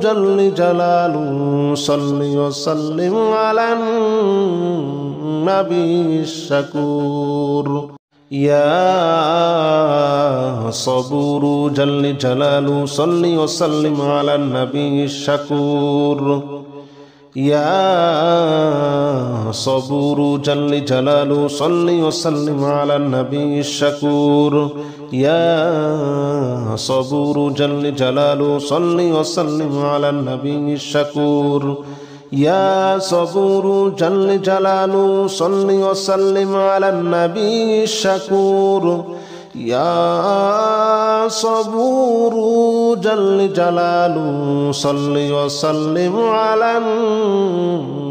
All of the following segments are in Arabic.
جل جلاله صل وسلم على النبي الشكور يا صبور جل جلاله صل وسلم على النبي الشكور يا صبور جل جلاله صل وسلم على النبي الشكور يا صبور جل جلاله صل وسلم على النبي الشكور يا صبور جل جلاله صل وسلم على النبي الشكور يا صبور جل جلاله صل وسلم على النبي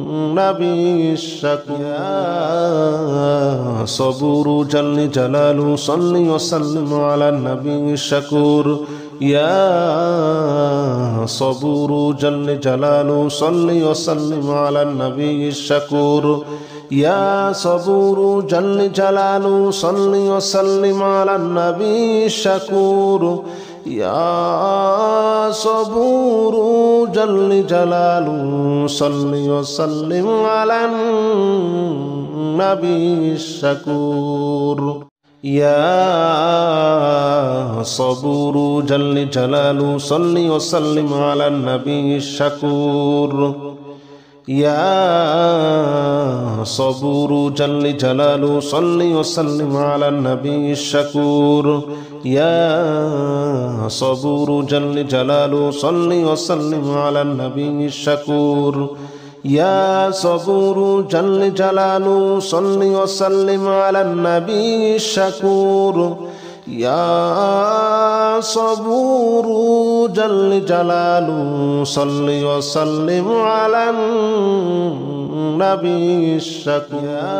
الشكور يا صبور جل جلاله صل وسلم على النبي الشكور يا صبور جل جلاله صل وسلم على النبي الشكور يا صبور جل جلاله صل وسلم على النبي الشكور يا صبور جل جلاله صل وسلم على النبي الشكور يا صبور جل جلاله صل وسلم على النبي الشكور يا صبور جل جلاله صل وسلم على النبي الشكور يا صبور جل جلاله صل وسلم على النبي الشكور يا صبور جل جلاله صل وسلم على النبي الشكور يا صبور جل جلاله صل وسلم على النبي الشكور يا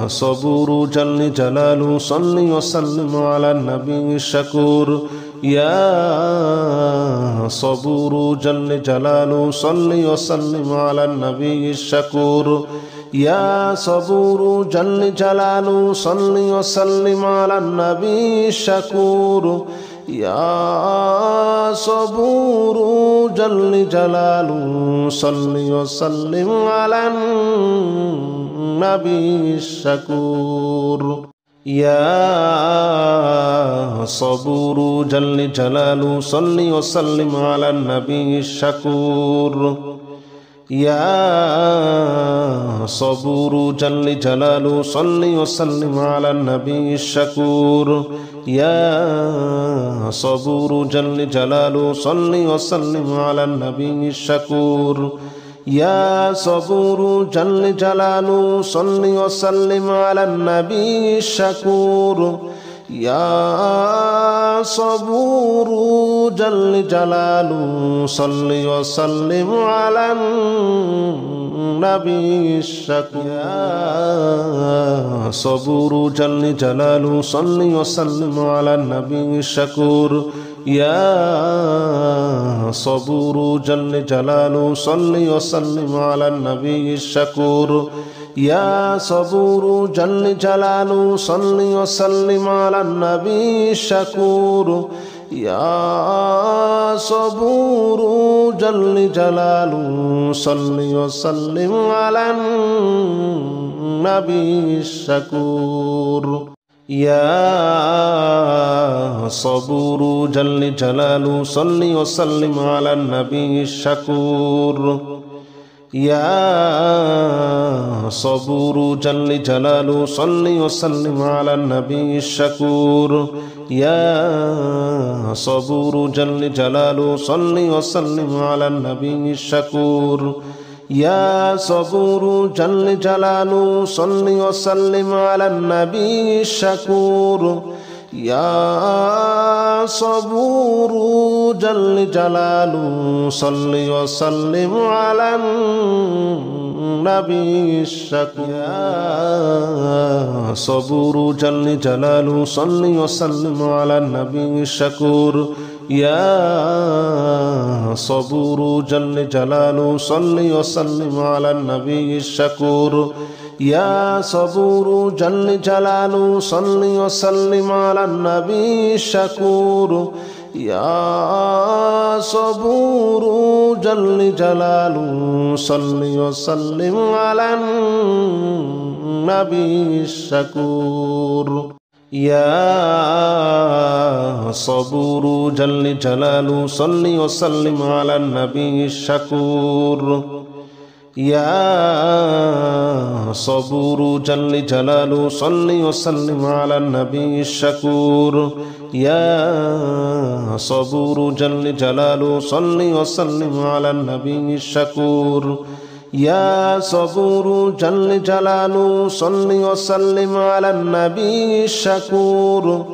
صبور جل جلاله صل وسلم على النبي الشكور يا صبور جل جلاله صل وسلم على النبي الشكور يا صبور جل جلاله صل وسلم على النبي الشكور يا صبور جل جلاله صل وسلم على النبي الشكور يا صبور جل جلاله صل وسلم على النبي الشكور يا صبور جل جلاله صل وسلم على النبي الشكور يا صبور جل جلاله صل وسلم على النبي الشكور يا صبور جل جلاله صل وسلم على النبي الشكور يا صبور جل جلاله صل وسلم على النبي الشكور يا صبور جل جلاله صل وسلم على النبي الشكور يا صبور جل جلاله صل وسلم على النبي الشكور يا صبور جل جلاله صل وسلم على النبي الشكور يا صبور جل جلاله صل وسلم على النبي الشكور يا صبور جل جلاله صل وسلم على النبي الشكور يا صبور جل جلاله صل وسلم على النبي الشكور يا صبور جل جلاله صل وسلم على النبي الشكور يا صبور جل جلاله صل وسلم على النبي الشكور يا صبور جل جلاله صل وسلم على النبي الشكور يا صبور جل جلاله صل وسلم على النبي الشكور يا صبور جل جلاله صل وسلم على النبي الشكور يا صبور جل جلاله صل وسلم على النبي الشكور يا صبور جل جلاله صل وسلم على النبي الشكور يا صبور جل جلاله صل وسلم على النبي الشكور يا صبور جل جلاله صل وسلم على النبي الشكور يا صبور جل جلاله صل وسلم على النبي الشكور يا صبور جل جلاله صل وسلم على النبي الشكور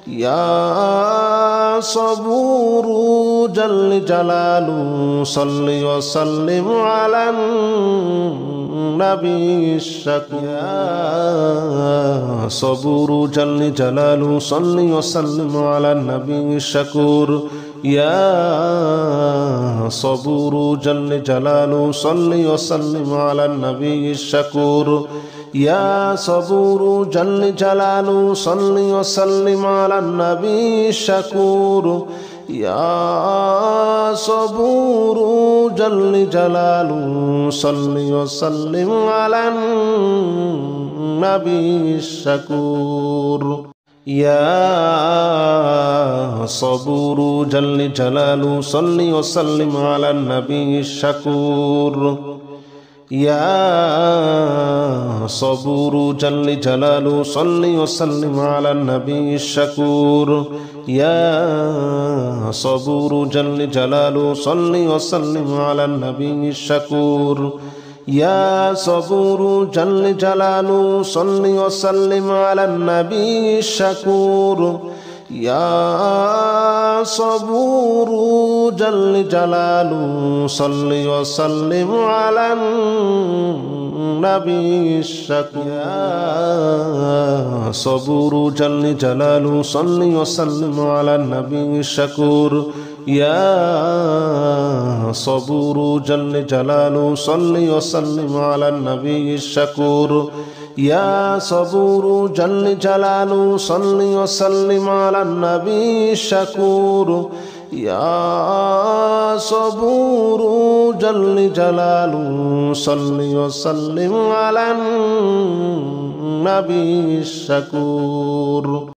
يا صبور جل جلاله صل وسلم على النبي الشكور يا صبور جل جلاله صل وسلم على النبي الشكور يا صبور جل جلاله صل وسلم على النبي الشكور يا صبور جل جلاله صل وسلم على النبي الشكور يا صبور جل جلاله صل وسلم على النبي الشكور يا صبور جل جلاله صل وسلم على النبي الشكور يا صبور جل جلاله صل وسلم على النبي الشكور يا صبور جل جلاله صل وسلم على النبي الشكور يا صبور جل جلاله صل وسلم على النبي الشكور يا صبور جل جلاله صل وسلم على النبي الشكور يا صبور جل جلاله صل وسلم على النبي الشكور يا صبور جل جلاله صل وسلم على النبي الشكور يا صبور جل جلاله صل وسلم على النبي الشكور يا صبور جل جلاله صل وسلم على النبي الشكور